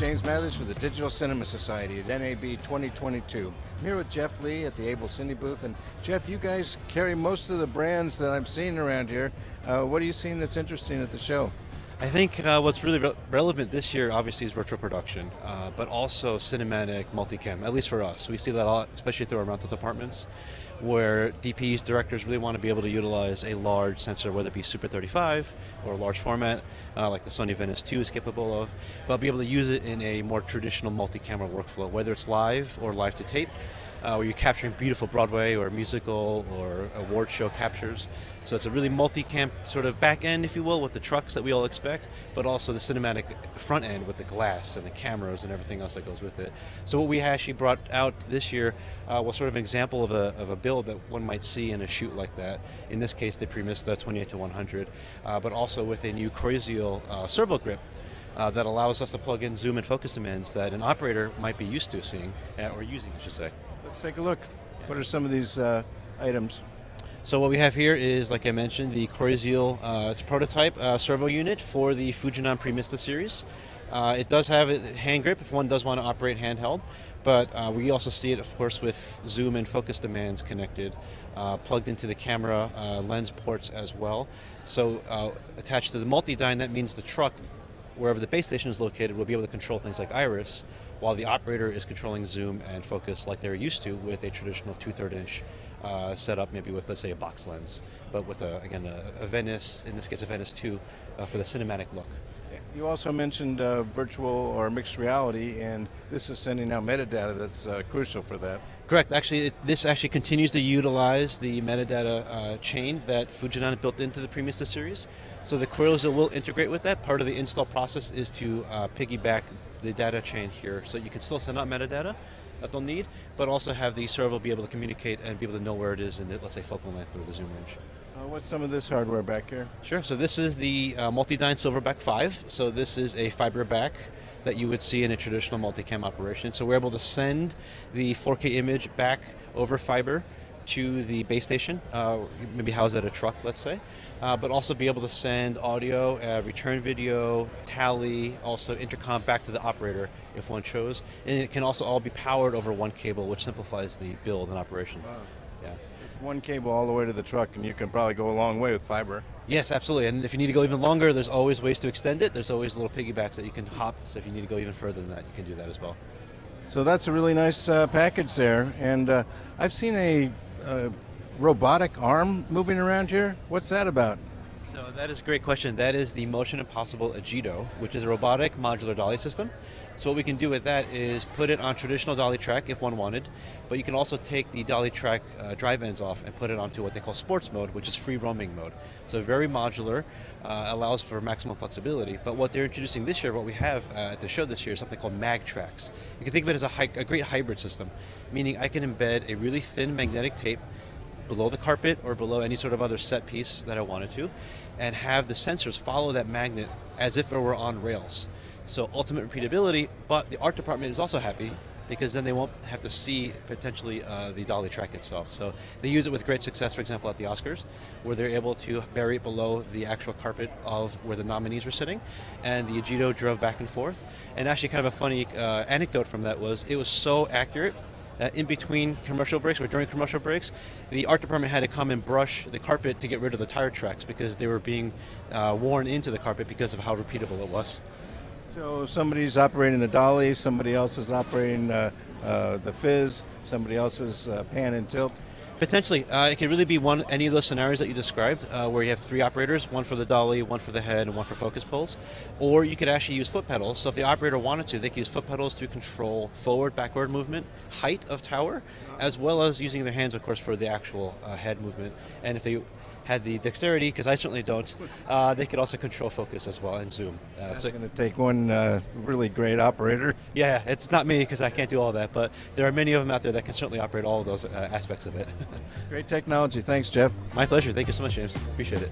James Mathers for the Digital Cinema Society at NAB 2022. I'm here with Jeff Lee at the AbleCine booth. And Jeff, you guys carry most of the brands that I'm seeing around here. What are you seeing that's interesting at the show? I think what's really relevant this year obviously is virtual production, but also cinematic multicam, at least for us. We see that a lot, especially through our rental departments, where DPs, directors really want to be able to utilize a large sensor, whether it be Super 35 or a large format, like the Sony Venice 2 is capable of, but be able to use it in a more traditional multi-camera workflow, whether it's live or live to tape, where you're capturing beautiful Broadway or musical or award show captures. So it's a really multi-cam sort of back end, if you will, with the trucks that we all expect, but also the cinematic front end with the glass and the cameras and everything else that goes with it. So what we actually brought out this year was sort of an example of a build that one might see in a shoot like that. In this case, the Premista 28-100, but also with a new Croziel servo grip that allows us to plug in zoom and focus demands that an operator might be used to seeing, or using, I should say. Let's take a look. What are some of these items? So what we have here is, like I mentioned, the Croziel it's a prototype servo unit for the Fujinon Premista series. It does have a hand grip if one does want to operate handheld, but we also see it, of course, with zoom and focus demands connected, plugged into the camera lens ports as well. So attached to the multi-dyne, that means the truck, wherever the base station is located, will be able to control things like iris, while the operator is controlling zoom and focus like they're used to with a traditional 2/3 inch setup, maybe with, let's say, a box lens, but with, again, a Venice, in this case a Venice 2, for the cinematic look. You also mentioned virtual or mixed reality, and this is sending out metadata that's crucial for that. Correct. Actually, this actually continues to utilize the metadata chain that Fujinon built into the Premista series. So the Croziel will integrate with that. Part of the install process is to piggyback the data chain here, so you can still send out metadata that they'll need, but also have the servo be able to communicate and be able to know where it is in the, let's say, focal length or the zoom range. What's some of this hardware back here? Sure. So this is the multi-dyne Silverback 5. So this is a fiber back that you would see in a traditional multicam operation. So we're able to send the 4K image back over fiber to the base station, maybe house at a truck, let's say, but also be able to send audio, return video, tally, also intercom back to the operator if one chose. And it can also all be powered over one cable, which simplifies the build and operation. Wow. Yeah. It's one cable all the way to the truck, and you can probably go a long way with fiber. Yes, absolutely. And if you need to go even longer, there's always ways to extend it. There's always little piggybacks that you can hop. So if you need to go even further than that, you can do that as well. So that's a really nice package there. And I've seen a robotic arm moving around here. What's that about? So that is a great question. That is the Motion Impossible Agido, which is a robotic modular dolly system. So what we can do with that is put it on traditional dolly track if one wanted, but you can also take the dolly track drive ends off and put it onto what they call sports mode, which is free roaming mode. So very modular, allows for maximum flexibility. But what they're introducing this year, what we have at the show this year, is something called mag tracks. You can think of it as a great hybrid system, meaning I can embed a really thin magnetic tape below the carpet or below any sort of other set piece that I wanted to, and have the sensors follow that magnet as if it were on rails. So ultimate repeatability, but the art department is also happy because then they won't have to see potentially the dolly track itself. So they use it with great success, for example, at the Oscars, where they're able to bury it below the actual carpet of where the nominees were sitting, and the Agido drove back and forth. And actually kind of a funny anecdote from that was it was so accurate that in between commercial breaks or during commercial breaks, the art department had to come and brush the carpet to get rid of the tire tracks because they were being worn into the carpet because of how repeatable it was. So somebody's operating the dolly, somebody else is operating the fizz, somebody else is pan and tilt. Potentially. It could really be any of those scenarios that you described, where you have three operators, one for the dolly, one for the head, and one for focus pulls. Or you could actually use foot pedals. So if the operator wanted to, they could use foot pedals to control forward, backward movement, height of tower, as well as using their hands, of course, for the actual head movement. And if they had the dexterity, because I certainly don't, they could also control focus as well and zoom. That's going to take one really great operator. Yeah, it's not me because I can't do all that, but there are many of them out there that can certainly operate all of those aspects of it. Great technology. Thanks, Jeff. My pleasure. Thank you so much, James. Appreciate it.